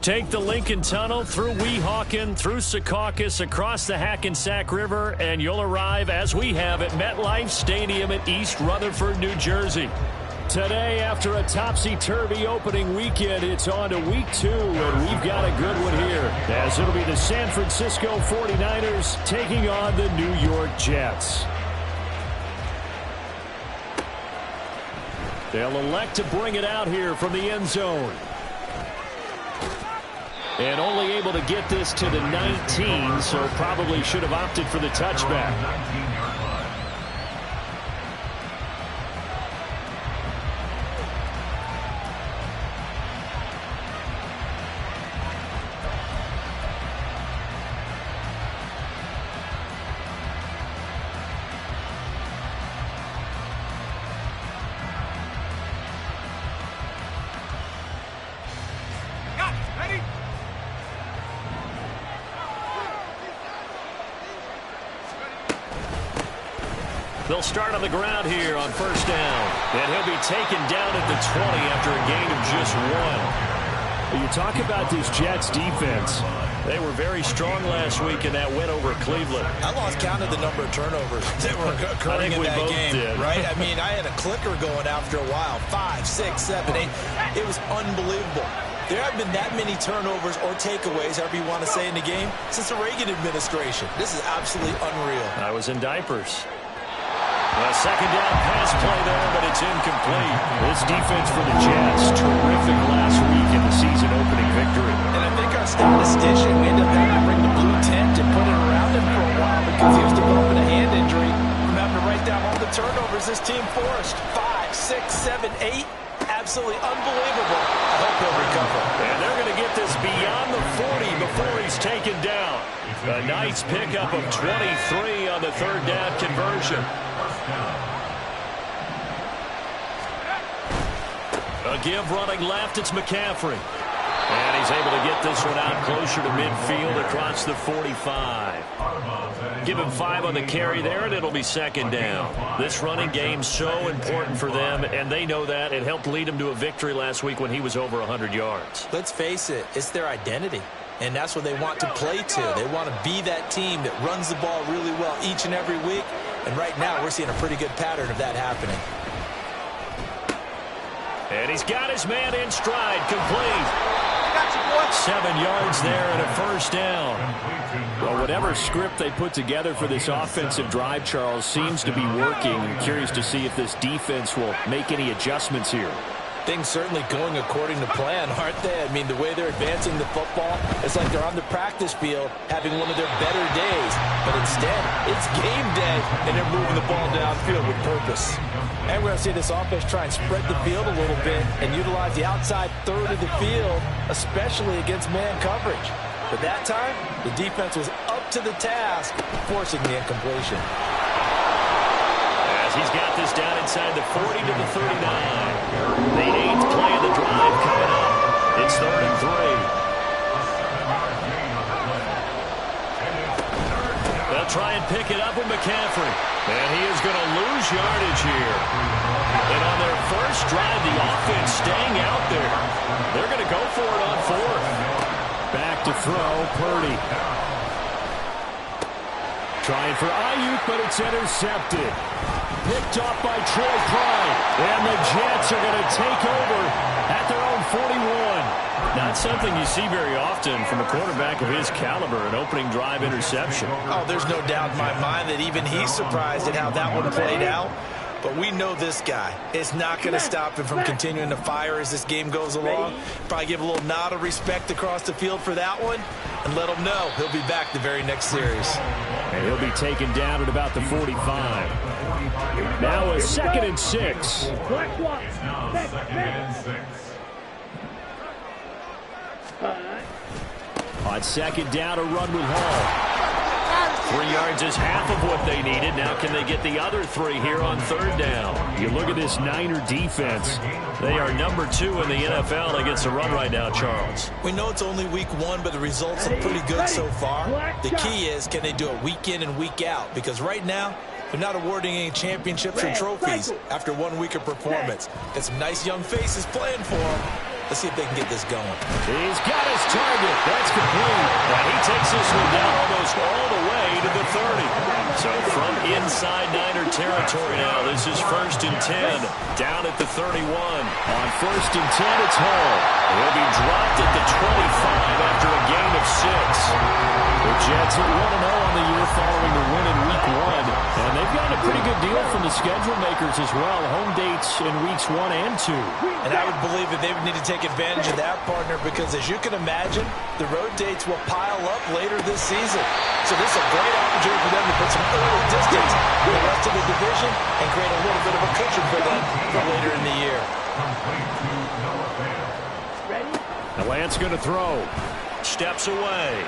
Take the Lincoln Tunnel through Weehawken, through Secaucus, across the Hackensack River, and you'll arrive, as we have, at MetLife Stadium at East Rutherford, New Jersey. Today, after a topsy-turvy opening weekend, it's on to week 2, and we've got a good one here, as it'll be the San Francisco 49ers taking on the New York Jets. They'll elect to bring it out here from the end zone. And only able to get this to the 19, so probably should have opted for the touchback. They'll start on the ground here on first down. And he'll be taken down at the 20 after a gain of just 1. Well, you talk about this Jets defense. They were very strong last week in that win over Cleveland. I lost count of the number of turnovers that were occurring in that game. Right? I mean, I had a clicker going after a while. 5, 6, 7, 8. It was unbelievable. There haven't been that many turnovers or takeaways, however you want to say, in the game since the Reagan administration. This is absolutely unreal. I was in diapers. A second down pass play there, but it's incomplete. This defense for the Jets, terrific last week in the season-opening victory. And I think our statistician, we ended up having to bring the blue tent and put it around him for a while because he was developing a hand injury from having to write down all the turnovers this team forced. 5, 6, 7, 8. Absolutely unbelievable. I hope he'll recover. And they're going to get this beyond the 40 before he's taken down. A nice pickup of 23 on the third down conversion. A give running left, it's McCaffrey. And he's able to get this one out closer to midfield across the 45. Give him 5 on the carry there, and it'll be second down. This running game's so important for them, and they know that. It helped lead them to a victory last week when he was over 100 yards. Let's face it, it's their identity. And that's what they want to play to. They want to be that team that runs the ball really well each and every week. And right now, we're seeing a pretty good pattern of that happening. And he's got his man in stride, complete. 7 yards there and a first down. Well, whatever script they put together for this offensive drive, Charles, seems to be working. I'm curious to see if this defense will make any adjustments here. Things certainly going according to plan, aren't they? I mean, the way they're advancing the football, it's like they're on the practice field having one of their better days. But instead, it's game day, and they're moving the ball downfield with purpose. And we're going to see this offense try and spread the field a little bit and utilize the outside third of the field, especially against man coverage. But that time, the defense was up to the task, forcing the incompletion. As he's got this down inside the 40 to the 39. The 8th play of the drive coming up. It's 3rd and 3. They'll try and pick it up with McCaffrey. And he is going to lose yardage here. And on their first drive, the offense staying out there. They're going to go for it on 4th. Back to throw, Purdy. Trying for Ayuk, but it's intercepted. Picked off by Troy Pride. And the Jets are going to take over at their own 41. Not something you see very often from a quarterback of his caliber, an opening drive interception. Oh, there's no doubt in my mind that even he's surprised at how that one played out. But we know this guy is not going to stop him from continuing to fire as this game goes along. Probably give a little nod of respect across the field for that one and let him know he'll be back the very next series. And he'll be taken down at about the 45. Now a 2nd and 6. On 2nd down, a run with Hall. 3 yards is half of what they needed. Now can they get the other 3 here on 3rd down? You look at this Niner defense. They are number 2 in the NFL against the run right now, Charles. We know it's only week 1, but the results are pretty good so far. The key is, can they do it week in and week out? Because right now, they're not awarding any championships or trophies after 1 week of performance. Got some nice young faces playing for them. Let's see if they can get this going. He's got his target. That's complete. And he takes this one down almost all the way to the 30. So from inside Niner territory now, this is 1st and 10. Down at the 31. On 1st and 10, it's Hall. He'll be dropped at the 25 after a gain of 6. The Jets are 1-0 on the year following the win in Week 1. And they've gotten a pretty good deal from the schedule makers as well. Home dates in Weeks 1 and 2. And I would believe that they would need to take advantage of that, partner, because as you can imagine, the road dates will pile up later this season. So this is a great opportunity for them to put some early distance in the rest of the division and create a little bit of a cushion for them for later in the year. Now Lance going to throw. Steps away.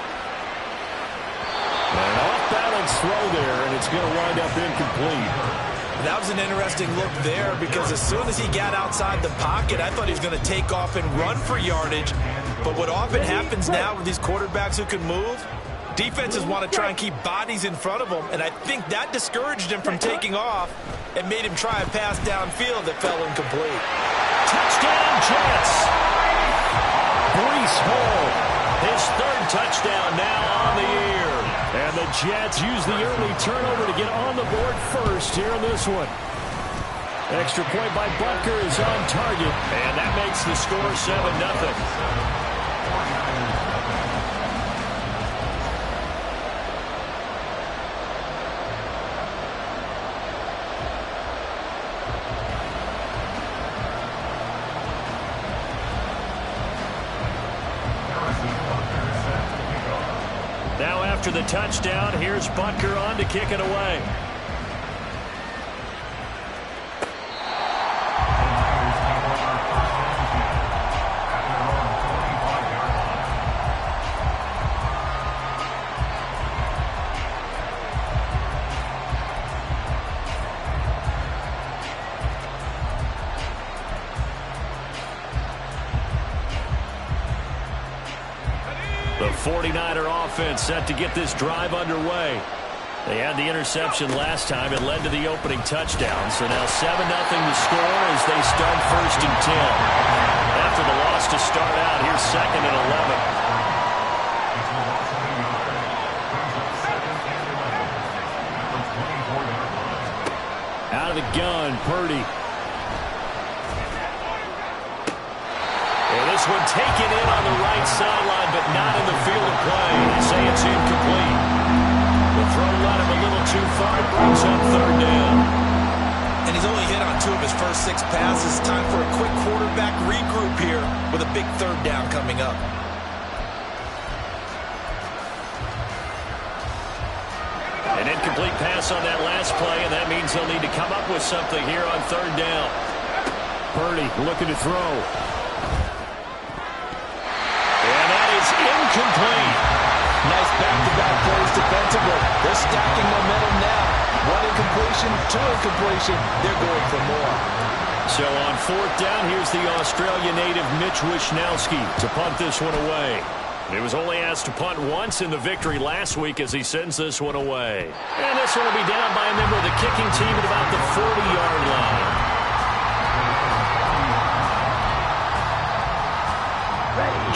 An off-balance throw there, and it's going to wind up incomplete. That was an interesting look there because as soon as he got outside the pocket, I thought he was going to take off and run for yardage. But what often happens now with these quarterbacks who can move, defenses want to try and keep bodies in front of them, and I think that discouraged him from taking off and made him try a pass downfield that fell incomplete. Touchdown, Jets! Breece Hall, his 3rd touchdown now on the year. And the Jets use the early turnover to get on the board first here in this one. Extra point by Butker is on target, and that makes the score 7-0. Now after the touchdown, here's Butker on to kick it away. The 49er offense set to get this drive underway. They had the interception last time. It led to the opening touchdown. So now 7-0 the score as they start 1st and 10. After the loss to start out, here's 2nd and 11. Out of the gun, Purdy. This one taken in on the right sideline, but not in the field of play. They say it's incomplete. The throw led him a little too far. It brings up 3rd down. And he's only hit on 2 of his first 6 passes. Time for a quick quarterback regroup here with a big 3rd down coming up. An incomplete pass on that last play, and that means they'll need to come up with something here on 3rd down. Purdy looking to throw. Incomplete. Nice back-to-back plays defensively. They're stacking momentum now. 1 incompletion, 2 incompletion. They're going for more. So on 4th down, here's the Australia native Mitch Wishnowsky to punt this one away. He was only asked to punt once in the victory last week as he sends this one away. And this one will be down by a member of the kicking team at about the 40-yard line.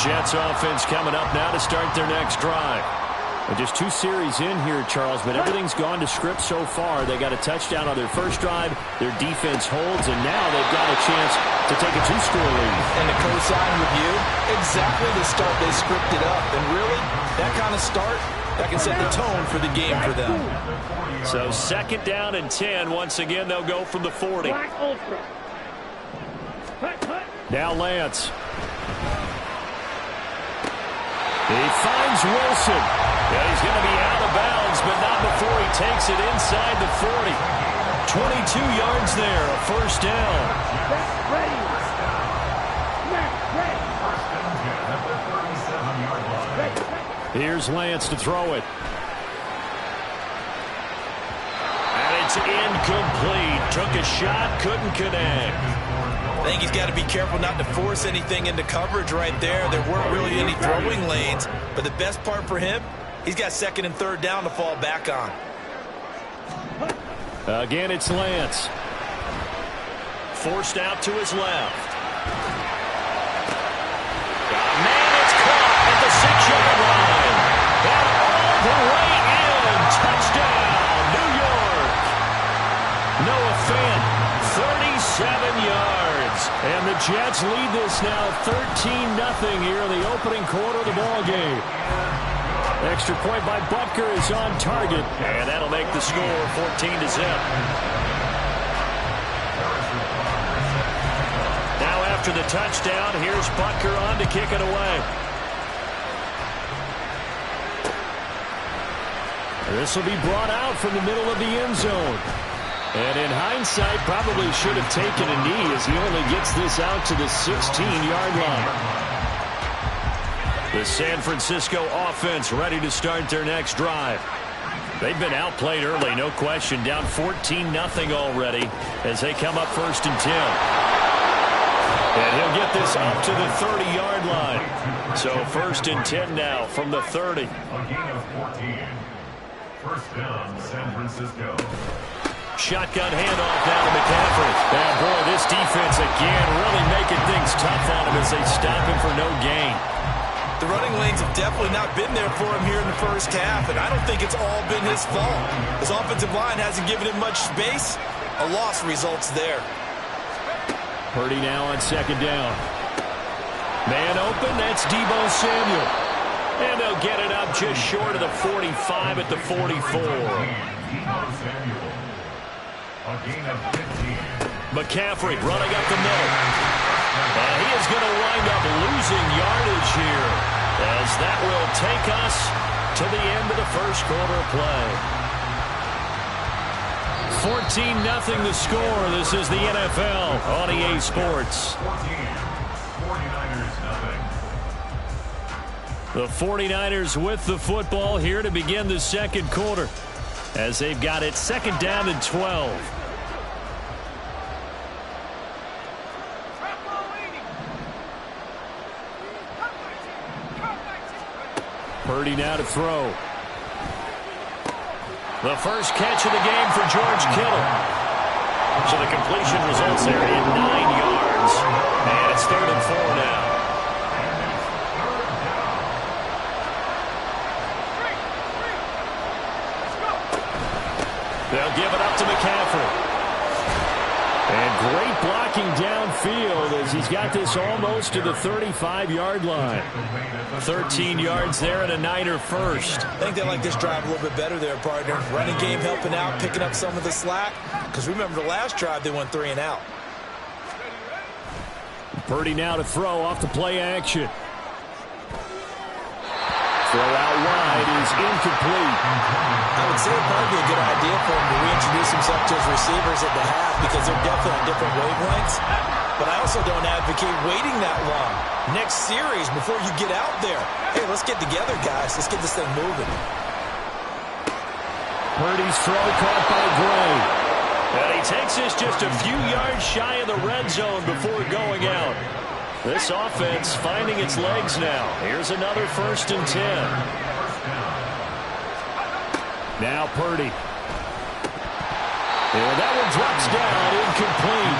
Jets offense coming up now to start their next drive. And just 2 series in here, Charles, but everything's gone to script so far. They got a touchdown on their first drive. Their defense holds, and now they've got a chance to take a 2-score lead. And to co-sign with you, exactly the start they scripted up. And really, that kind of start, that can set the tone for the game for them. So 2nd down and 10. Once again, they'll go from the 40. Now Lance. He finds Wilson. Yeah, he's going to be out of bounds, but not before he takes it inside the 40. 22 yards there, a 1st down. Here's Lance to throw it. And it's incomplete. Took a shot, couldn't connect. I think he's got to be careful not to force anything into coverage right there. There weren't really any throwing lanes, but the best part for him, he's got 2nd and 3rd down to fall back on. Again, it's Lance. Forced out to his left. yards. And the Jets lead this now 13-0 here in the opening quarter of the ball game. Extra point by Butker is on target, and that'll make the score 14-0. Now after the touchdown, here's Butker on to kick it away. This will be brought out from the middle of the end zone. And in hindsight, probably should have taken a knee as he only gets this out to the 16-yard line. The San Francisco offense ready to start their next drive. They've been outplayed early, no question. Down 14-0 already as they come up 1st and 10. And he'll get this up to the 30-yard line. So 1st and 10 now from the 30. A gain of 14. First down, San Francisco. Shotgun handoff down to McCaffrey. And boy, this defense again really making things tough on him as they stop him for no gain. The running lanes have definitely not been there for him here in the first half, and I don't think it's all been his fault. His offensive line hasn't given him much space. A loss results there. Purdy now on 2nd down. Man open, that's Deebo Samuel. And they'll get it up just short of the 45 at the 44. A gain of 15. McCaffrey running up the middle. And he is going to wind up losing yardage here, as that will take us to the end of the first quarter of play. 14-0 the score. This is the NFL on EA Sports. 49ers nothing. The 49ers with the football here to begin the second quarter, as they've got it 2nd down and 12. Purdy now to throw. The first catch of the game for George Kittle. So the completion results there in 9 yards. And it's 3rd and 4 now. They'll give it up to McCaffrey. And great blocking downfield as he's got this almost to the 35-yard line. 13 yards there and a Niner first. I think they like this drive a little bit better there, partner. Running game helping out, picking up some of the slack. Because remember the last drive, they went 3 and out. Purdy now to throw off the play action. Throw out wide is incomplete. I would say it'd probably be a good idea for him to reintroduce himself to his receivers at the half because they're definitely on different wavelengths. But I also don't advocate waiting that long. Next series, before you get out there, hey, let's get together, guys. Let's get this thing moving. Purdy's throw caught by Gray. And he takes this just a few yards shy of the red zone before going out. This offense finding its legs now. Here's another 1st and 10. Now Purdy. And that one drops down, incomplete.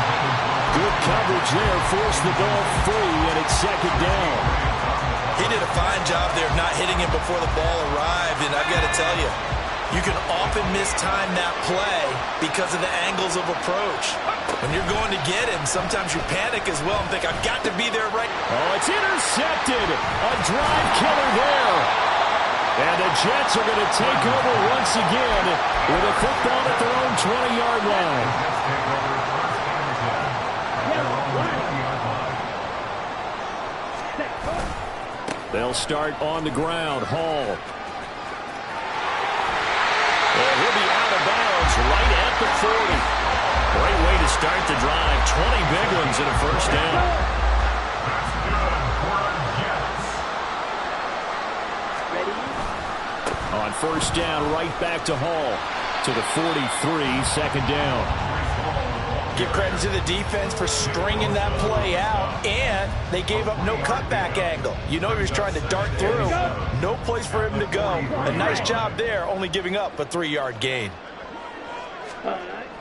Good coverage there, forced the ball free, and it's 2nd down. He did a fine job there of not hitting him before the ball arrived, and I've got to tell you, you can often mistime that play because of the angles of approach. When you're going to get him, sometimes you panic as well and think, I've got to be there right. Oh, it's intercepted. A drive killer there. And the Jets are going to take over once again with a football at their own 20-yard line. They'll start on the ground. Hall. And he'll be out of bounds right at the 40. Great way to start the drive. 20 big ones in a first down. On 1st down, right back to Hall. To the 43, 2nd down. Give credit to the defense for stringing that play out, and they gave up no cutback angle. You know he was trying to dart through. No place for him to go. A nice job there, only giving up a 3-yard gain.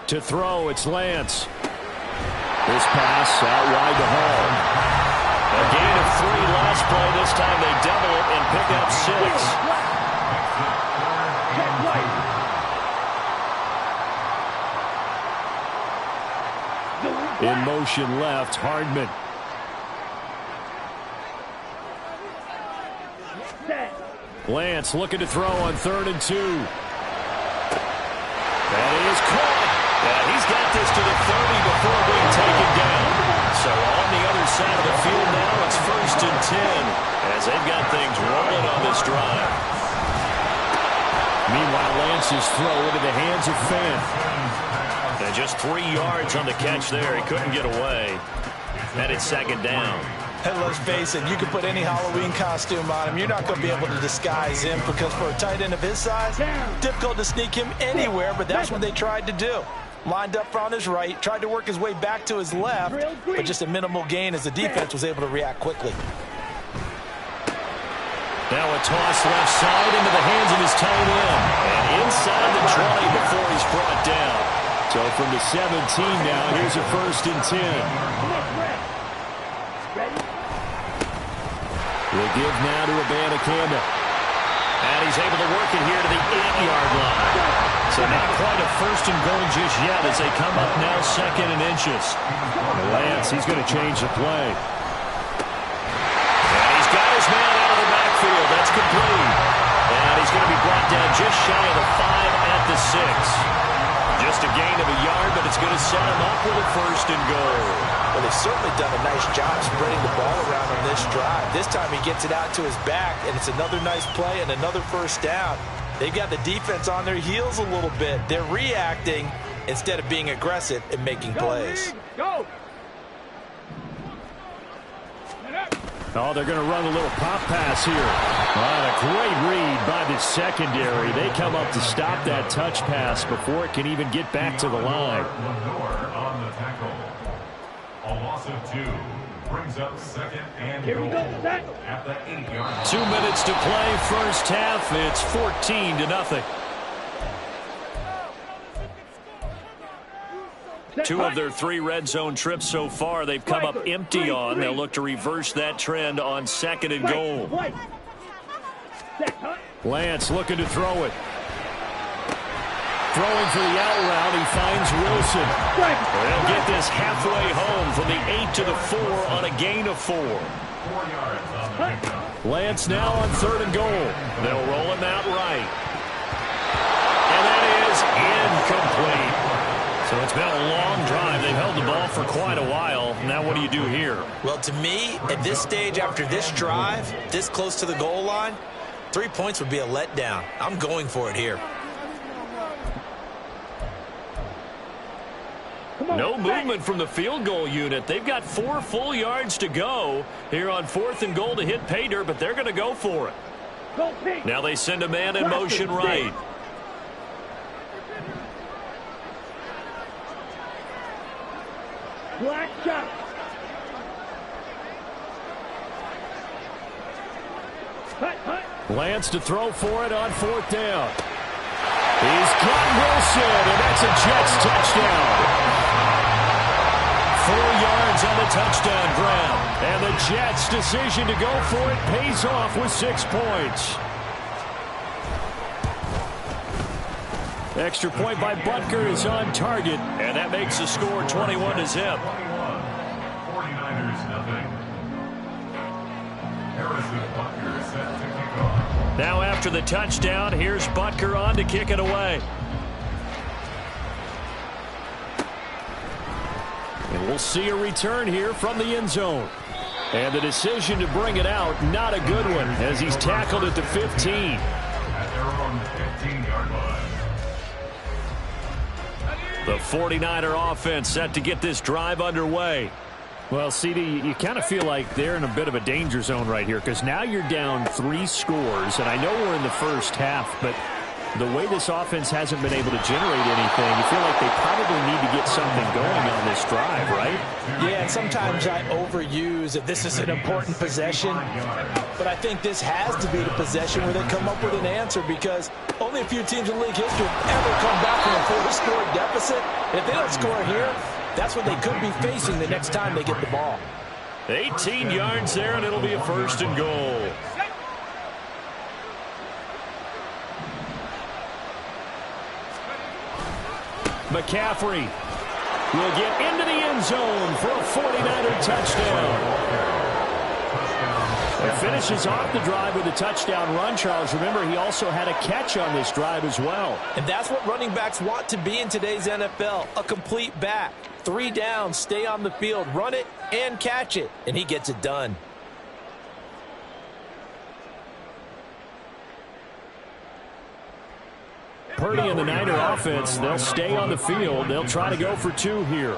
To throw, it's Lance. This pass out wide to Hall. A gain of 3 last play. This time they double it and pick up 6. In motion left, Hardman. Lance looking to throw on 3rd and 2. That is caught. And he's got this to the 30 before being taken down. So on the other side of the field now, it's 1st and 10 as they've got things rolling on this drive. Meanwhile, Lance's throw into the hands of Fant. And just 3 yards on the catch there. He couldn't get away. And it's 2nd down. And let's face it, you can put any Halloween costume on him. You're not going to be able to disguise him because for a tight end of his size, difficult to sneak him anywhere, but that's what they tried to do. Lined up on his right, tried to work his way back to his left, but just a minimal gain as the defense was able to react quickly. Now a toss left side into the hands of his tight end. And inside the 20 before he's brought down. So from the 17 now, here's a 1st and 10. We'll give now to Abanikanda. And he's able to work it here to the 8-yard line. So not quite a 1st and goal just yet as they come up now 2nd and inches. Lance, he's going to change the play. And he's got his man out of the backfield. That's complete. And he's going to be brought down just shy of the 5 at the 6. Just a gain of a yard, but it's going to set him up with a 1st and goal. Well, they've certainly done a nice job spreading the ball around on this drive. This time he gets it out to his back, and it's another nice play and another 1st down. They've got the defense on their heels a little bit. They're reacting instead of being aggressive and making plays. Go! Oh, they're going to run a little pop pass here. A great read by the secondary. They come up to stop that touch pass before it can even get back to the line. On the tackle. A loss of 2 brings up 2nd and Here we goal go, set. at the 8-yard line. 2 minutes to play, first half. It's 14-0. 2 of their 3 red zone trips so far they've come up empty on. They'll look to reverse that trend on 2nd and goal. Lance looking to throw it. Throwing for the out route, he finds Wilson. They'll get this halfway home from the 8 to the 4 on a gain of 4. 4 yards on the pickup. Lance now on 3rd and goal. They'll roll him out right. And that is incomplete. So it's been a long drive. They've held the ball for quite a while. Now what do you do here? Well, to me, at this stage after this drive, this close to the goal line, 3 points would be a letdown. I'm going for it here. No movement from the field goal unit. They've got 4 full yards to go here on 4th and goal to hit pay dirt, but they're going to go for it. Now they send a man in motion right. Black shot. Lance to throw for it on 4th down. He's got Wilson, and that's a Jets touchdown. 4 yards on the touchdown grab. And the Jets' decision to go for it pays off with 6 points. Extra point by Butker is on target, and that makes the score 21-0. 49ers nothing. Harrison Butker set to kick off. Now after the touchdown, here's Butker on to kick it away. And we'll see a return here from the end zone. And the decision to bring it out, not a good one, as he's tackled at the 15. At their own 15-yard line. The 49er offense set to get this drive underway. Well, CD, you kind of feel like they're in a bit of a danger zone right here because now you're down 3 scores, and I know we're in the first half, but the way this offense hasn't been able to generate anything, you feel like they probably need to get something going on this drive, right? Yeah, and sometimes I overuse that this is an important possession, but I think this has to be the possession where they come up with an answer because only a few teams in league history have ever come back from a 4-score deficit. And if they don't score here, that's what they could be facing the next time they get the ball. 18 yards there, and it'll be a 1st and goal. McCaffrey will get into the end zone for a 49er touchdown. He finishes off the drive with a touchdown run, Charles. Remember, he also had a catch on this drive as well. And that's what running backs want to be in today's NFL, a complete back. 3 downs, stay on the field, run it, and catch it. And he gets it done. Purdy and the Niner offense, they'll stay on the field. They'll try to go for 2 here.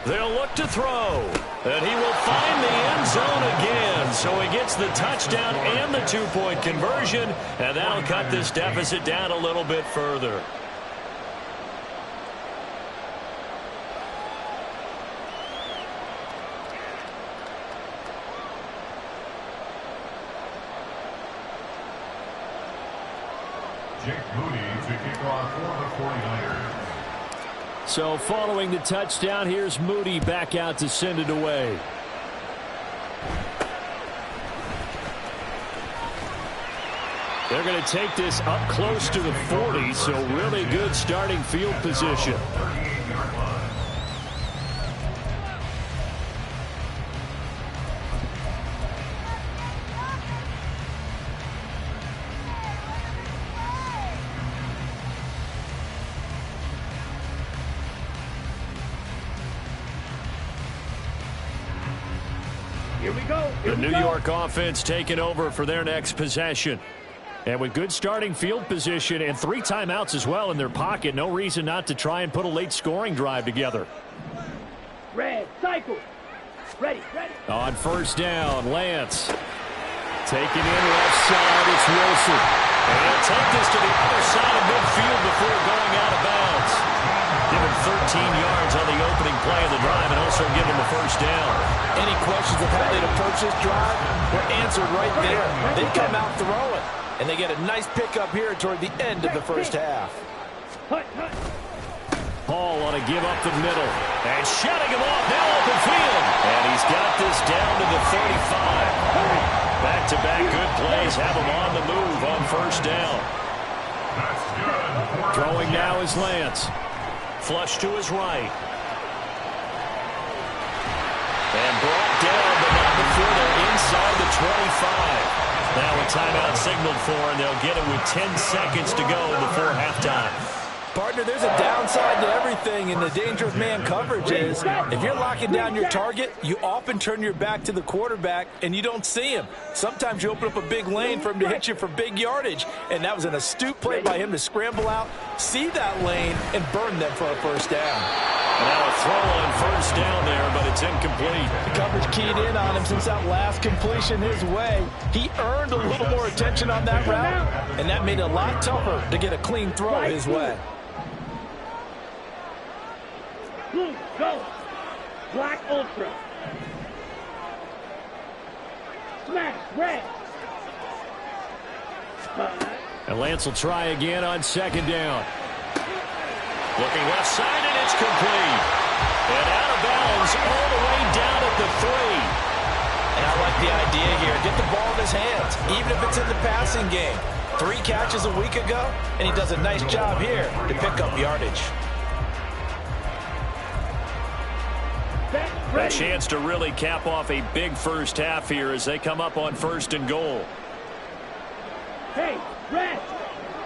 They'll look to throw, and he will find the end zone again. So he gets the touchdown and the 2-point conversion, and that'll cut this deficit down a little bit further. Jake Moody to kick off for the 49ers. So following the touchdown, here's Moody back out to send it away. They're going to take this up close to the 40, so really good starting field position. The New York offense taking over for their next possession. And with good starting field position and 3 timeouts as well in their pocket, no reason not to try and put a late scoring drive together. Red, cycle. Ready. On first down, Lance. Taking in left side, it's Wilson. And he'll take this to the other side of midfield before going out of bounds. Give him 13 yards on the opening play of the drive and also give him a first down. Any questions of how they'd approach this drive were answered right there. They come out throwing, and they get a nice pickup here toward the end of the first half. Paul on a give up the middle. And shutting him off now open field. And he's got this down to the 35. Back-to-back good plays have him on the move on first down. Throwing now is Lance. Flush to his right. And brought down, but not before they're inside the 25. Now a timeout signaled for, and they'll get it with 10 seconds to go before halftime. Partner, there's a downside to everything, and the danger of man coverage is if you're locking down your target, you often turn your back to the quarterback, and you don't see him. Sometimes you open up a big lane for him to hit you for big yardage, and that was an astute play by him to scramble out, see that lane, and burn them for a first down. Now a throw on first down there, but it's incomplete. The coverage keyed in on him since that last completion his way. He earned a little more attention on that route, and that made it a lot tougher to get a clean throw his way. Blue, go. Black Ultra. Smash, red. And Lance will try again on second down. Looking left side, and it's complete. And out of bounds all the way down at the 3. And I like the idea here. Get the ball in his hands, even if it's in the passing game. 3 catches a week ago, and he does a nice job here to pick up yardage. A chance to really cap off a big first half here as they come up on first and goal. Hey, red.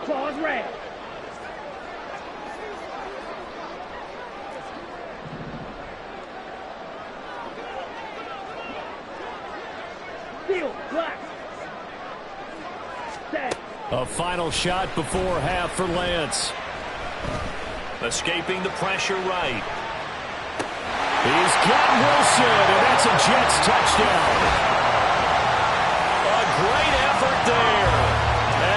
Claws red. Field black. Set. A final shot before half for Lance. Escaping the pressure right. He's got Wilson, and that's a Jets touchdown. A great effort there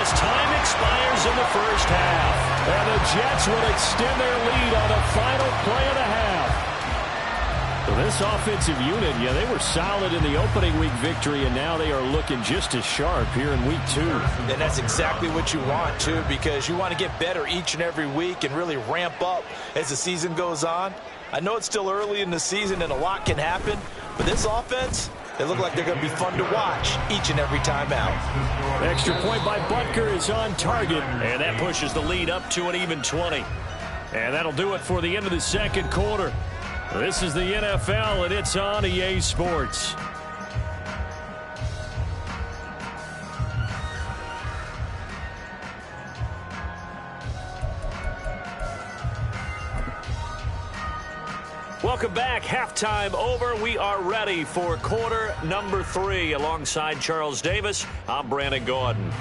as time expires in the first half. And the Jets will extend their lead on a final play and a half. So this offensive unit, yeah, they were solid in the opening week victory, and now they are looking just as sharp here in week 2. And that's exactly what you want, too, because you want to get better each and every week and really ramp up as the season goes on. I know it's still early in the season and a lot can happen, but this offense, they look like they're going to be fun to watch each and every time out. Extra point by Butker is on target, and that pushes the lead up to an even 20. And that'll do it for the end of the second quarter. This is the NFL, and it's on EA Sports. Welcome back. Halftime over. We are ready for quarter number 3. Alongside Charles Davis, I'm Brandon Gaudin.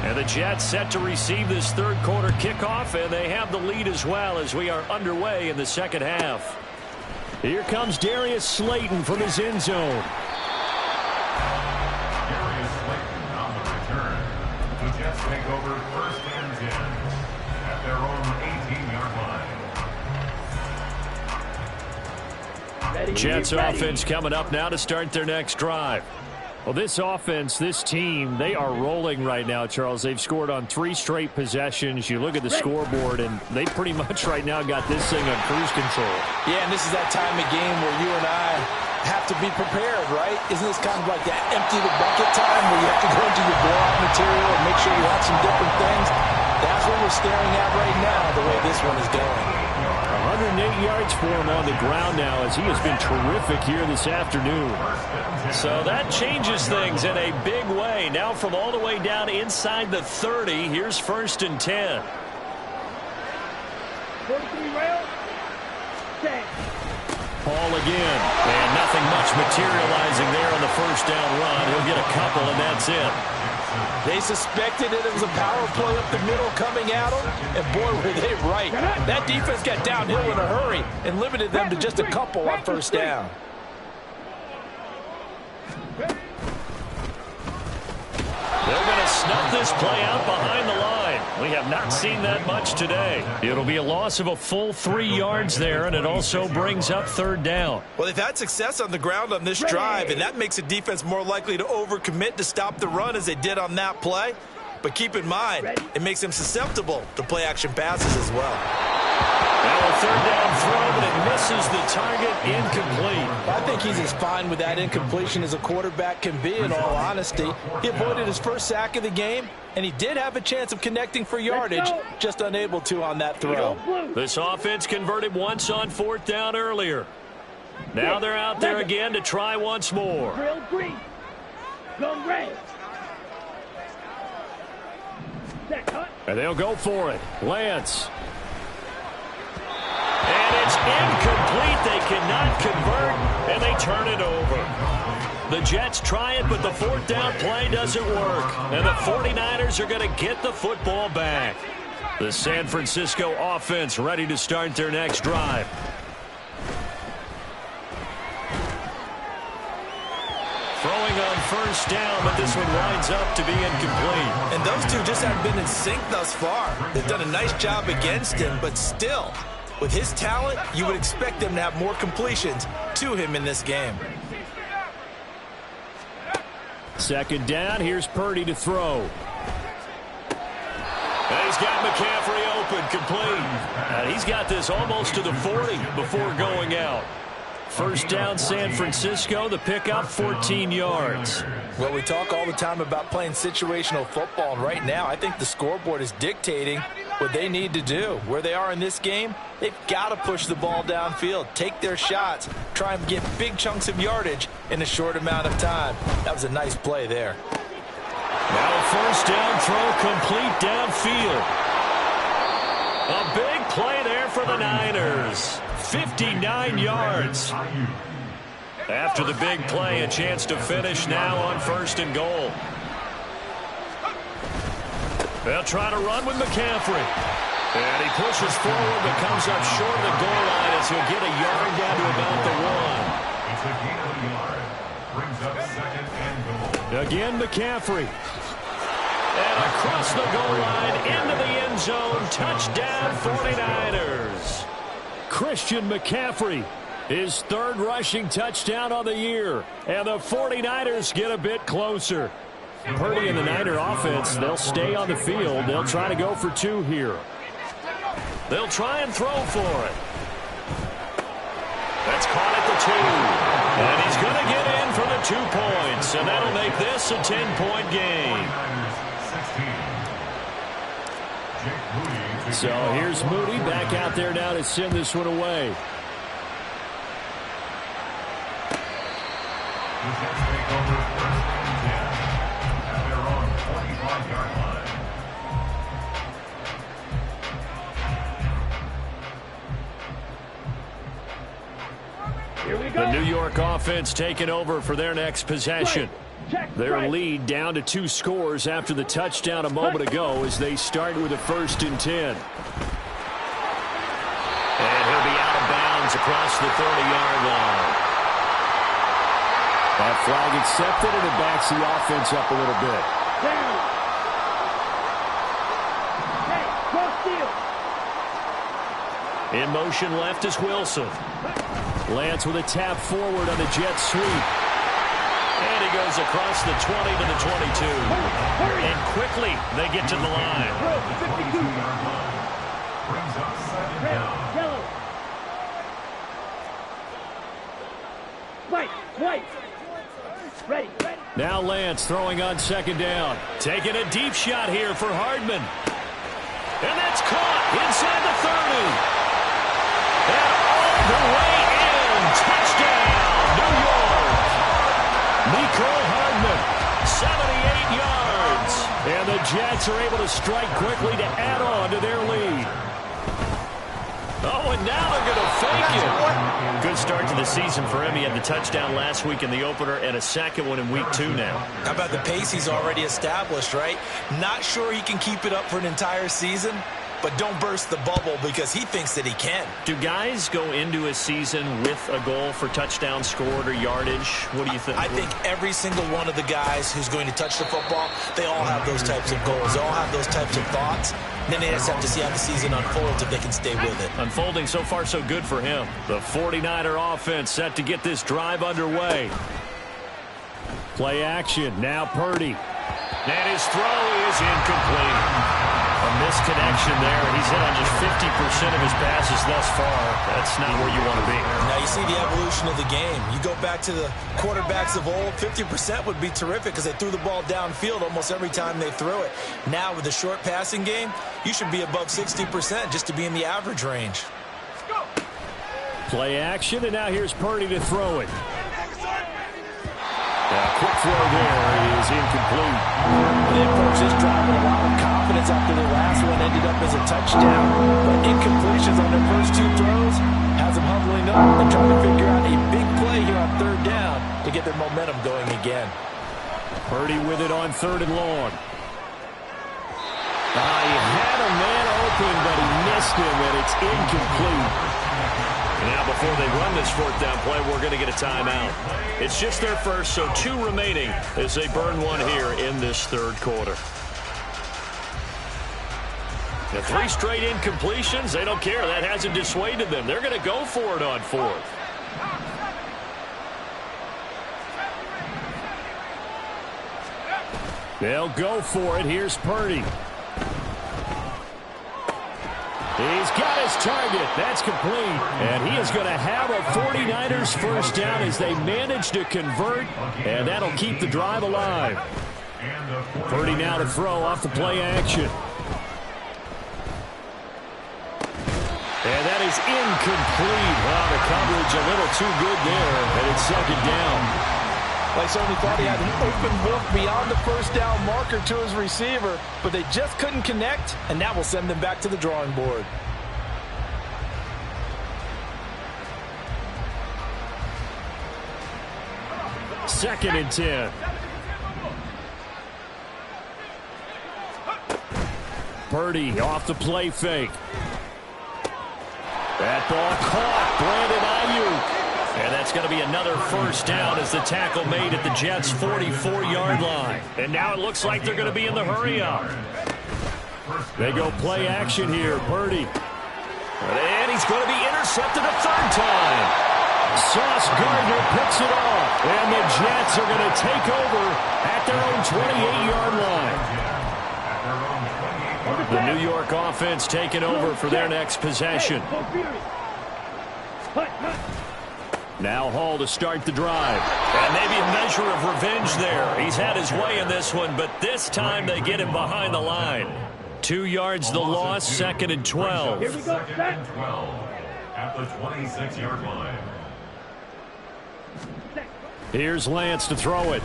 And the Jets set to receive this third quarter kickoff, and they have the lead as well as we are underway in the second half. Here comes Darius Slayton from his end zone. Darius Slayton on the return. The Jets take over first and 10 at their own 18-yard line. Ready, Jets ready. offense coming up now to start their next drive. Well, this offense, this team, they are rolling right now, Charles. They've scored on 3 straight possessions. You look at the scoreboard, and they pretty much right now got this thing on cruise control. Yeah, and this is that time of game where you and I have to be prepared, right? Isn't this kind of like that empty the bucket time where you have to go into your blowout material and make sure you have some different things? That's what we're staring at right now, the way this one is going. 108 yards for him on the ground now as he has been terrific here this afternoon. So that changes things in a big way. Now from all the way down inside the 30, here's first and 10. 43 rail. Set. Paul again. And nothing much materializing there on the first down run. He'll get a couple, and that's it. They suspected it was a power play up the middle coming at them, and boy, were they right. That defense got downhill in a hurry and limited them to just a couple on first down. They're going to snuff this play out behind the line. We have not seen that much today. It'll be a loss of a full 3 yards there, and it also brings up third down. Well, they've had success on the ground on this drive, and that makes a defense more likely to overcommit to stop the run as they did on that play. But keep in mind, it makes them susceptible to play-action passes as well. Now a third down throw, but it misses the target, incomplete. I think he's as fine with that incompletion as a quarterback can be, in all honesty. He avoided his first sack of the game, and he did have a chance of connecting for yardage, just unable to on that throw. This offense converted once on fourth down earlier. Now they're out there again to try once more. Drill green. Go red. Set cut. And they'll go for it. Lance. And it's incomplete. They cannot convert, and they turn it over. The Jets try it, but the fourth down play doesn't work. And the 49ers are going to get the football back. The San Francisco offense ready to start their next drive. Throwing on first down, but this one winds up to be incomplete. And those two just haven't been in sync thus far. They've done a nice job against him, but still, with his talent, you would expect them to have more completions to him in this game. Second down, here's Purdy to throw. And he's got McCaffrey open, complete. And he's got this almost to the 40 before going out. First down, San Francisco. The pickup, 14 yards. Well, we talk all the time about playing situational football, and right now I think the scoreboard is dictating what they need to do. Where they are in this game, they've got to push the ball downfield, take their shots, try and get big chunks of yardage in a short amount of time. That was a nice play there. Now a first down throw complete downfield. A big play there for the Niners. 59 yards. After the big play, a chance to finish now on first and goal. They'll try to run with McCaffrey. And he pushes forward but comes up short of the goal line as he'll get a yard down to about the 1. It's a gain of a yard. Brings up second and goal. Again, McCaffrey. And across the goal line into the end zone. Touchdown, 49ers. Christian McCaffrey, his third rushing touchdown on the year. And the 49ers get a bit closer. Purdy and the Niner offense, they'll stay on the field. They'll try to go for 2 here. They'll try and throw for it. That's caught at the 2. And he's going to get in for the 2 points. And that'll make this a 10-point game. So here's Moody back out there now to send this one away. The Jets take over 1st and 10 at their own 45-yard line. Here we go. The New York offense taking over for their next possession. Their lead down to 2 scores after the touchdown a moment ago as they start with a 1st and 10. And he'll be out of bounds across the 30-yard line. That flag accepted, and it backs the offense up a little bit. Down. Hey, cross field. In motion left is Wilson. Lance with a tap forward on the jet sweep. And he goes across the 20 to the 22. And quickly they get to the line. Brings up 2nd down. Yellow. White. Ready. Now Lance throwing on 2nd down. Taking a deep shot here for Hardman. And that's caught inside the 30. And all the way in. Touchdown, New York. Mecole Hardman, 78 yards. And the Jets are able to strike quickly to add on to their lead. Oh, and now they're going to fake it. Good start to the season for him. He had the touchdown last week in the opener and a second one in week 2 now. How about the pace he's already established, right? Not sure he can keep it up for an entire season, but don't burst the bubble because he thinks that he can. Do guys go into a season with a goal for touchdown scored or yardage? What do you think? I think every single one of the guys who's going to touch the football, they all have those types of goals. They all have those types of thoughts. And then they just have to see how the season unfolds if they can stay with it. Unfolding so far so good for him. The 49er offense set to get this drive underway. Play action. Now Purdy. And his throw is incomplete. A misconnection there. He's hit on just 50% of his passes thus far. That's not where you want to be. Now you see the evolution of the game. You go back to the quarterbacks of old, 50% would be terrific because they threw the ball downfield almost every time they threw it. Now with the short passing game, you should be above 60% just to be in the average range. Play action, and now here's Purdy to throw it. Quick throw there is incomplete. They approach this drive with a lot of confidence after the last one ended up as a touchdown. But incompletions on their first 2 throws has them huddling up and trying to figure out a big play here on 3rd down to get their momentum going again. Purdy with it on 3rd and long. He had a man open, but he missed him, and it's incomplete. Now, before they run this 4th down play, we're going to get a timeout. It's just their first, so 2 remaining as they burn one here in this 3rd quarter. The 3 straight incompletions, they don't care. That hasn't dissuaded them. They're going to go for it on 4th. They'll go for it. Here's Purdy. He's got his target. That's complete. And he is going to have a 49ers first down as they manage to convert. And that'll keep the drive alive. Purdy now to throw off the play action. And that is incomplete. Well, the coverage a little too good there. And it's 2nd down. Like Sony thought he had an open book beyond the first down marker to his receiver, but they just couldn't connect, and that will send them back to the drawing board. Second and 10. Purdy off the play fake. That ball caught. Brandon Ayuk. And that's going to be another first down as the tackle made at the Jets' 44-yard line. And now it looks like they're going to be in the hurry-up. They go play action here. Purdy. And he's going to be intercepted a 3rd time. Sauce Gardner picks it off. And the Jets are going to take over at their own 28-yard line. The New York offense taking over for their next possession. Now Hall to start the drive. And maybe a measure of revenge there. He's had his way in this one, but this time they get him behind the line. 2 yards the loss, 2nd and 12. Here we go, Second set. and 12 at the 26-yard line. Here's Lance to throw it.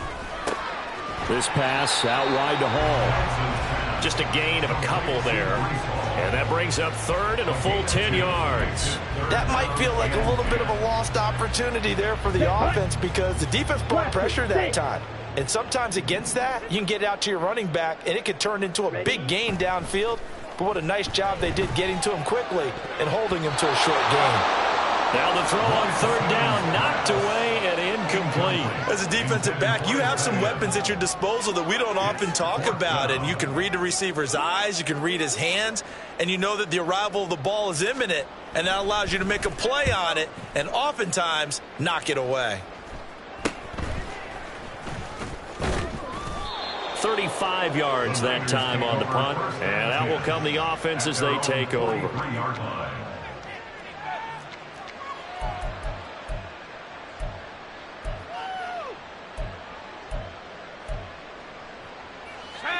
This pass out wide to Hall. Just a gain of a couple there. And that brings up 3rd and a full 10 yards. That might feel like a little bit of a lost opportunity there for the offense because the defense brought pressure that time. And sometimes against that, you can get out to your running back, and it could turn into a big gain downfield. But what a nice job they did getting to him quickly and holding him to a short gain. Now the throw on 3rd down, knocked away and incomplete. As a defensive back, you have some weapons at your disposal that we don't often talk about. And you can read the receiver's eyes, you can read his hands, and you know that the arrival of the ball is imminent, and that allows you to make a play on it and oftentimes knock it away. 35 yards that time on the punt. And out will come the offense as they take over. 3-yard line.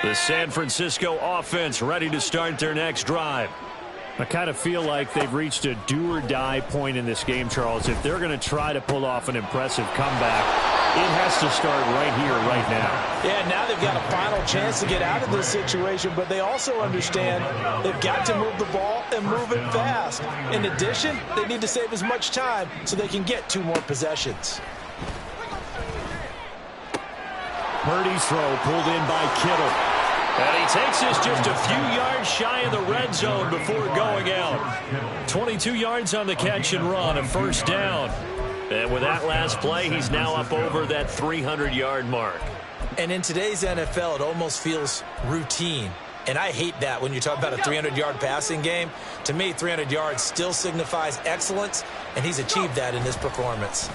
The San Francisco offense ready to start their next drive. I kind of feel like they've reached a do-or-die point in this game, Charles. If they're going to try to pull off an impressive comeback, it has to start right here, right now. Yeah, now they've got a final chance to get out of this situation, but they also understand they've got to move the ball and move it fast. In addition, they need to save as much time so they can get 2 more possessions. Purdy's throw pulled in by Kittle. And he takes this just a few yards shy of the red zone before going out. 22 yards on the catch and run, a 1st down. And with that last play, he's now up over that 300-yard mark. And in today's NFL, it almost feels routine. And I hate that when you talk about a 300-yard passing game. To me, 300 yards still signifies excellence, and he's achieved that in this performance.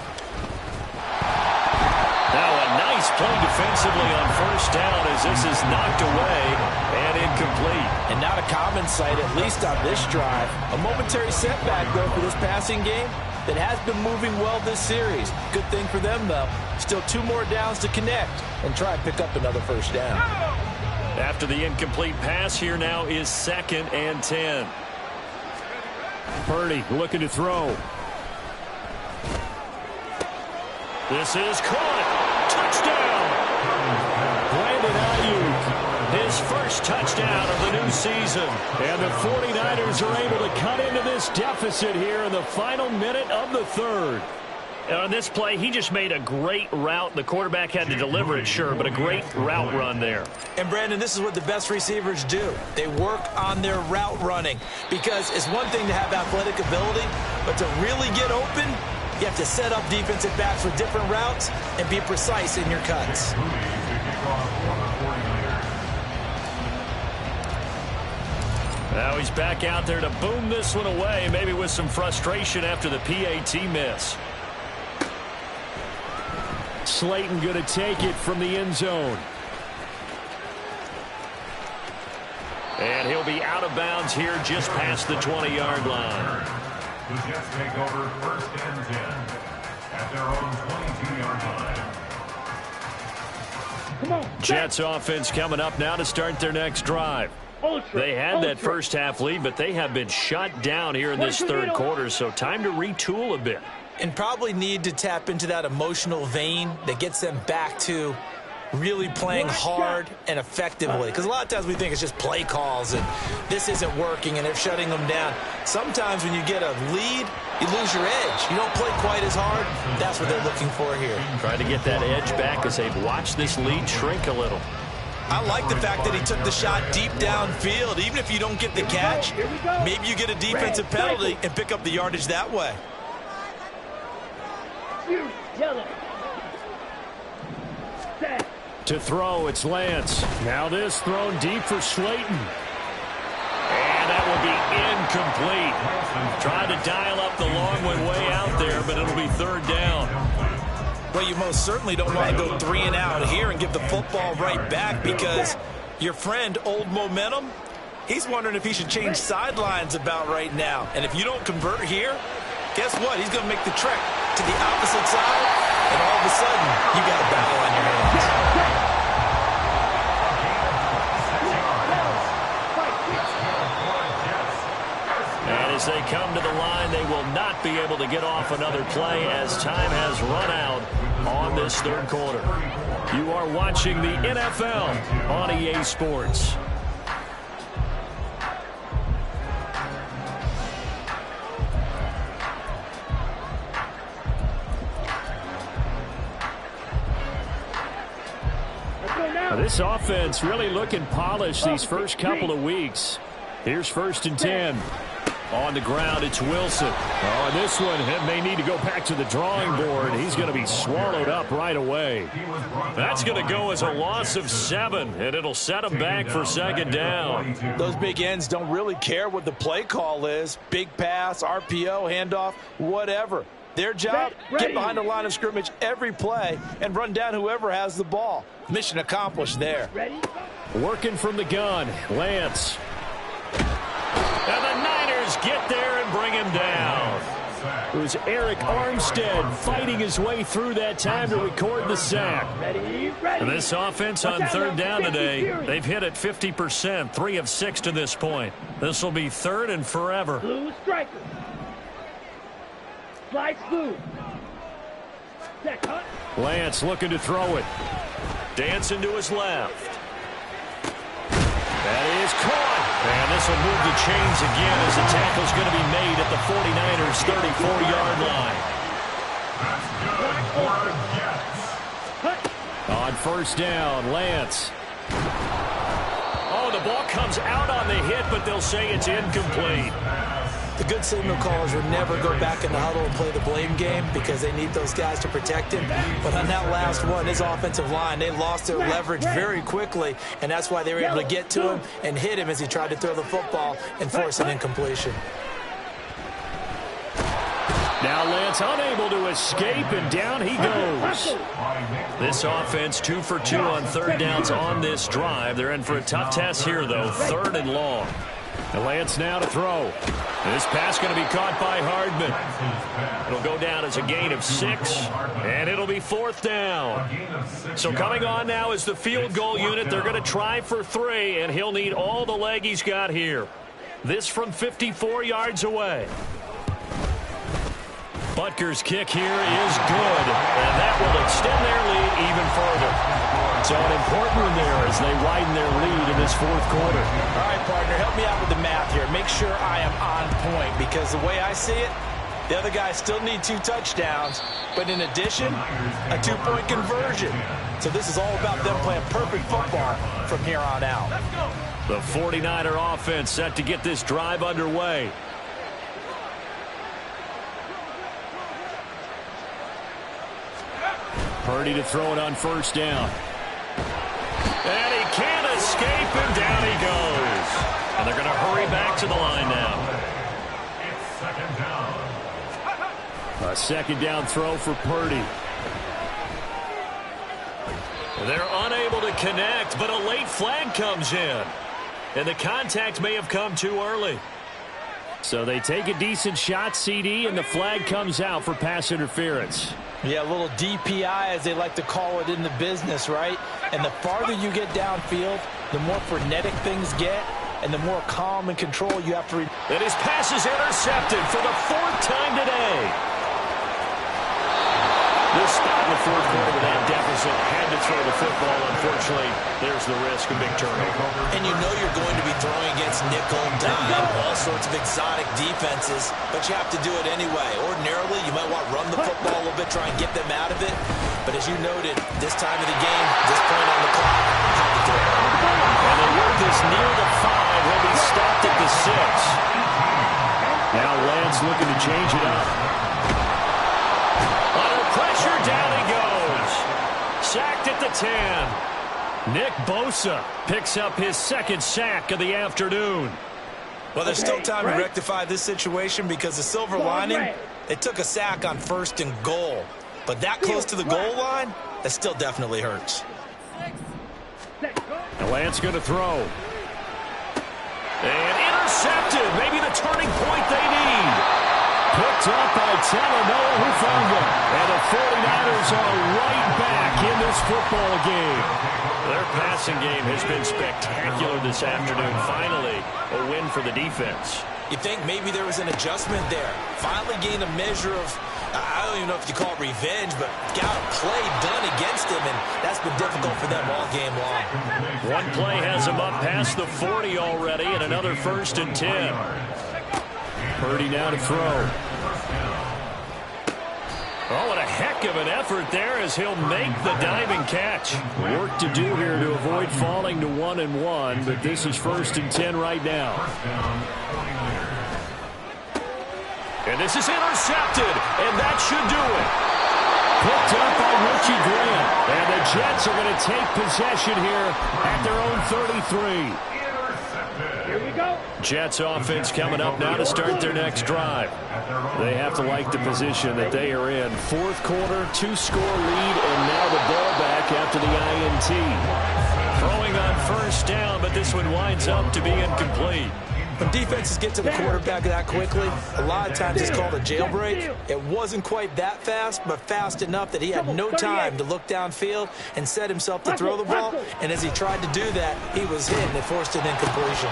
Now a nice play defensively on 1st down as this is knocked away and incomplete. And not a common sight, at least on this drive. A momentary setback, though, for this passing game that has been moving well this series. Good thing for them, though. Still 2 more downs to connect and try and pick up another 1st down. After the incomplete pass, here now is 2nd and 10. Purdy looking to throw. This is caught. Touchdown! Brandon Ayuk, his first touchdown of the new season. And the 49ers are able to cut into this deficit here in the final minute of the 3rd. And on this play, he just made a great route. The quarterback had to deliver it, sure, but a great route run there. And, Brandon, this is what the best receivers do. They work on their route running because it's one thing to have athletic ability, but to really get open, you have to set up defensive backs with different routes and be precise in your cuts. Now he's back out there to boom this one away, maybe with some frustration after the PAT miss. Slayton going to take it from the end zone. And he'll be out of bounds here just past the 20-yard line. The Jets take over 1st and 10 at their own 22-yard line. Come on. Jets offense coming up now to start their next drive. They had that first half lead, but they have been shut down here in this 3rd quarter, so time to retool a bit. And probably need to tap into that emotional vein that gets them back to really playing hard and effectively. Because a lot of times we think it's just play calls and this isn't working and they're shutting them down. Sometimes when you get a lead, you lose your edge. You don't play quite as hard. That's what they're looking for here. Trying to get that edge back as they've watched this lead shrink a little. I like the fact that he took the shot deep downfield. Even if you don't get the catch, maybe you get a defensive penalty and pick up the yardage that way. Yellow. Set. To throw, it's Lance. Now this thrown deep for Slayton. And that will be incomplete. Trying to dial up the long one way out there, but it'll be 3rd down. Well, you most certainly don't want to go 3 and out here and give the football right back because your friend, Old Momentum, he's wondering if he should change sidelines about right now. And if you don't convert here, guess what? He's going to make the trek to the opposite side, and all of a sudden, you got a battle on your hands. As they come to the line, they will not be able to get off another play as time has run out on this third quarter. You are watching the NFL on EA Sports. This offense really looking polished these first couple of weeks. Here's 1st and 10. On the ground, it's Wilson. Oh, and this one may need to go back to the drawing board. He's going to be swallowed up right away. That's going to go as a loss of 7, and it'll set him back for 2nd down. Those big ends don't really care what the play call is. Big pass, RPO, handoff, whatever. Their job, get behind the line of scrimmage every play and run down whoever has the ball. Mission accomplished there. Working from the gun, Lance. And the Niners get there and bring him down. It was Eric Armstead fighting his way through that time to record the sack. And this offense on 3rd down today, they've hit it 50%, 3 of 6 to this point. This will be 3rd and forever. Blue striker. Slide smooth. Lance looking to throw it. Dancing to his left. That is caught. And this will move the chains again as the tackle's going to be made at the 49ers' 34-yard line. On 1st down, Lance. Oh, the ball comes out on the hit, but they'll say it's incomplete. The good signal callers would never go back in the huddle and play the blame game because they need those guys to protect him. But on that last one, his offensive line, they lost their leverage very quickly, and that's why they were able to get to him and hit him as he tried to throw the football and force an incompletion. Now Lance unable to escape, and down he goes. This offense 2 for 2 on 3rd downs on this drive. They're in for a tough test here, though, 3rd and long. And Lance now to throw. This pass going to be caught by Hardman. It'll go down as a gain of 6, and it'll be 4th down. So coming on now is the field goal unit. They're going to try for 3, and he'll need all the leg he's got here. This from 54 yards away. Butker's kick here is good, and that will extend their lead even further. So an important one there as they widen their lead in this 4th quarter. All right, partner, help me out with the math here. Make sure I am on point because the way I see it, the other guys still need 2 touchdowns, but in addition, a 2-point conversion. So this is all about them playing perfect football from here on out. The 49er offense set to get this drive underway. Purdy to throw it on 1st down. And he can't escape, and down he goes. And they're going to hurry back to the line now. A 2nd down throw for Purdy. They're unable to connect, but a late flag comes in. And the contact may have come too early. So they take a decent shot, CD, and the flag comes out for pass interference. Yeah, a little DPI, as they like to call it in the business, right? And the farther you get downfield, the more frenetic things get, and the more calm and control you have to... And his pass is intercepted for the 4th time today. This spot in the 4th quarter with that deficit had to throw the football. Unfortunately, there's the risk of big turnover. And you know you're going to be throwing against nickel, dime, all sorts of exotic defenses, but you have to do it anyway. Ordinarily, you might want to run the football a little bit, try and get them out of it. But as you noted, this time of the game, this point on the clock, have to throw it. And they work this near the 5. He'll be stopped at the 6. Now Lance looking to change it up. Pressure, down he goes. Sacked at the 10. Nick Bosa picks up his 2nd sack of the afternoon. Well, there's still time to rectify this situation because the silver lining, they took a sack on 1st and goal. But that close to the goal line, that still definitely hurts. And Lance going to throw. And intercepted. Maybe the turning point they need. Picked up by Talanoa Hufanga. And the 49ers are right back in this football game. Their passing game has been spectacular this afternoon. Finally, a win for the defense. You think maybe there was an adjustment there. Finally gained a measure of, I don't even know if you call it revenge, but got a play done against him, and that's been difficult for them all game long. One play has him up past the 40 already, and another 1st and 10. Purdy now to throw. Oh, what a heck of an effort there as he'll make the diving catch. Work to do here to avoid falling to 1-1, but this is 1st and 10 right now. And this is intercepted, and that should do it. Picked up by Richie Grant, and the Jets are going to take possession here at their own 33. Here we go. Jets offense coming up now to start their next drive. They have to like the position that they are in. 4th quarter, 2-score lead, and now the ball back after the INT. Throwing on 1st down, but this one winds up to be incomplete. When defenses get to the quarterback that quickly, a lot of times it's called a jailbreak. It wasn't quite that fast, but fast enough that he had no time to look downfield and set himself to throw the ball. And as he tried to do that, he was hit, and it forced an incompletion.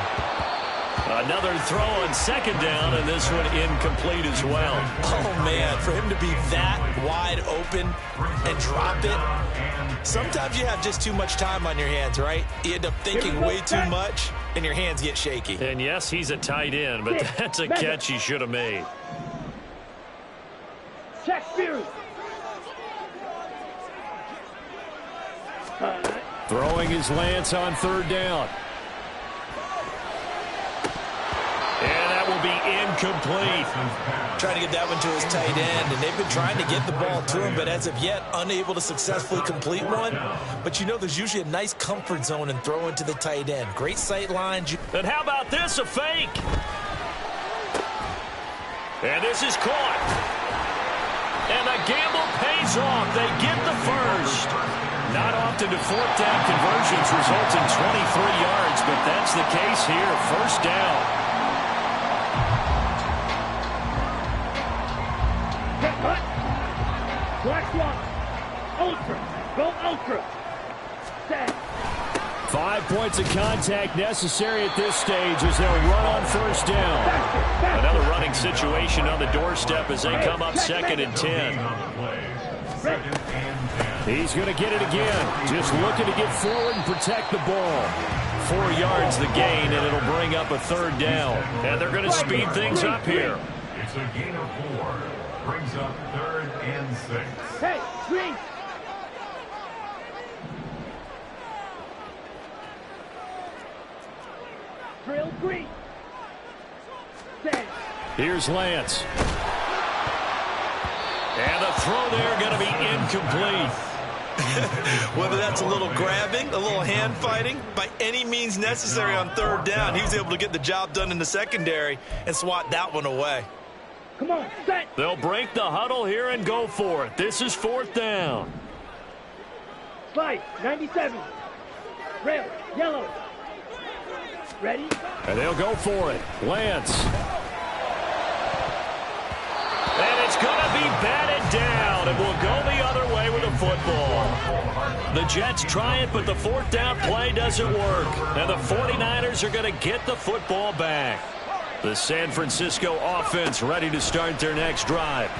Another throw on 2nd down, and this one incomplete as well. Oh, man, for him to be that wide open and drop it, sometimes you have just too much time on your hands, right? You end up thinking way too much, and your hands get shaky. And yes, he's a tight end, but that's a catch he should have made. Check Fury. Throwing his Lance on 3rd down. And that will be incomplete. Trying to get that one to his tight end, and they've been trying to get the ball to him, but as of yet, unable to successfully complete one. But you know there's usually a nice comfort zone in throwing to the tight end. Great sight lines. And how about this, a fake? And this is caught. And the gamble pays off. They get the first. Not often do 4th down conversions result in 23 yards, but that's the case here. 1st down. Black one. Ultra. Go ultra. Set. 5 points of contact necessary at this stage as they'll run on 1st down. Another running situation on the doorstep as they come up 2nd and 10. He's going to get it again. Just looking to get forward and protect the ball. 4 yards the gain, and it'll bring up a 3rd down. And they're going to speed things up here. It's a gain of 4. Brings up 3rd and 6. Hey, green. Drill green. Set. Here's Lance. And the throw there going to be incomplete. Whether that's a little grabbing, a little hand fighting, by any means necessary on 3rd down, he was able to get the job done in the secondary and swat that one away. Come on, set. They'll break the huddle here and go for it. This is 4th down. Slide, 97. Rail, yellow. Ready? And they'll go for it. Lance. And it's going to be batted down, and we'll go the other way with the football. The Jets try it, but the 4th down play doesn't work. And the 49ers are going to get the football back. The San Francisco offense ready to start their next drive.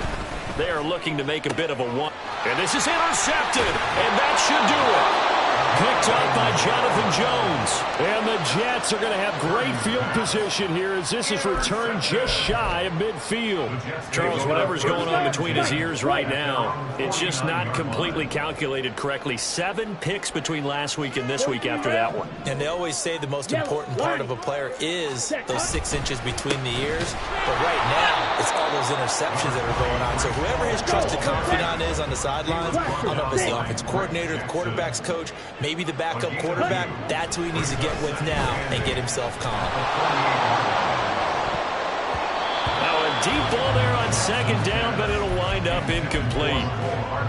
They are looking to make a bit of a one. And this is intercepted, and that should do it. Picked up by Jonathan Jones. And the Jets are going to have great field position here as this is returned just shy of midfield. Charles, whatever's going on between his ears right now, it's just not completely calculated correctly. 7 picks between last week and this week after that one. And they always say the most important part of a player is those 6 inches between the ears. But right now, it's all those interceptions that are going on. So whoever his trusted confidant is on the sidelines, I don't know if it's the offense coordinator, the quarterback's coach, maybe the backup quarterback, that's who he needs to get with now and get himself calm. Now a deep ball there on 2nd down, but it'll wind up incomplete.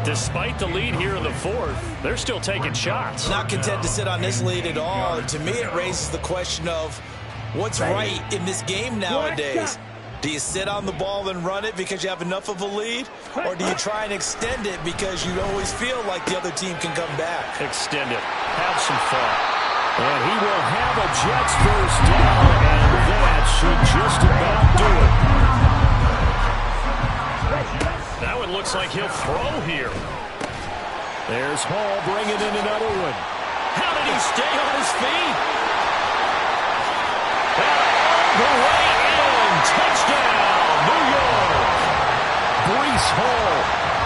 Despite the lead here in the 4th, they're still taking shots. Not content to sit on this lead at all. And to me, it raises the question of what's right in this game nowadays. Do you sit on the ball and run it because you have enough of a lead? Or do you try and extend it because you always feel like the other team can come back? Extend it. Have some fun. And he will have a Jets 1st down, and that should just about do it. Now it looks like he'll throw here. There's Hall bringing in another one. How did he stay on his feet? And all the way in. Touchdown, New York. Breece Hall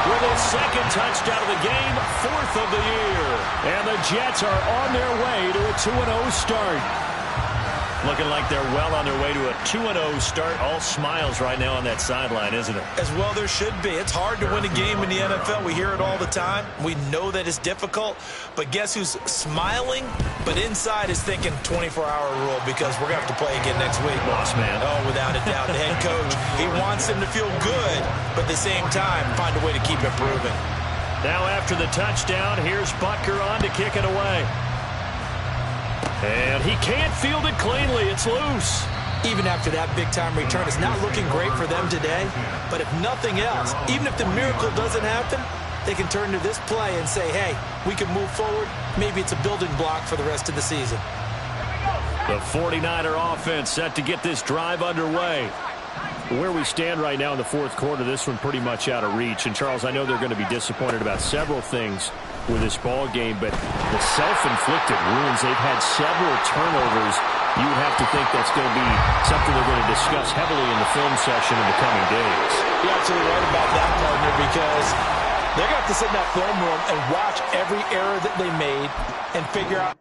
with his second touchdown of the game, 4th of the year. And the Jets are on their way to a 2-0 start. Looking like they're well on their way to a 2-0 start. All smiles right now on that sideline, isn't it? As well there should be. It's hard to win a game in the NFL. We hear it all the time. We know that it's difficult. But guess who's smiling? But inside is thinking 24-hour rule because we're going to have to play again next week. Boss man. Oh, without a doubt. The head coach, he wants them to feel good, but at the same time, find a way to keep improving. Now after the touchdown, here's Butker on to kick it away. And he can't field it cleanly. It's loose. Even after that big-time return, it's not looking great for them today. But if nothing else, even if the miracle doesn't happen, they can turn to this play and say, hey, we can move forward. Maybe it's a building block for the rest of the season. The 49er offense set to get this drive underway. Where we stand right now in the fourth quarter, this one pretty much out of reach. And, Charles, I know they're going to be disappointed about several things with this ball game, but the self-inflicted wounds, they've had several turnovers. You would have to think that's going to be something they're going to discuss heavily in the film session in the coming days. You're absolutely right about that, partner, because they're going to have to sit in that film room and watch every error that they made and figure out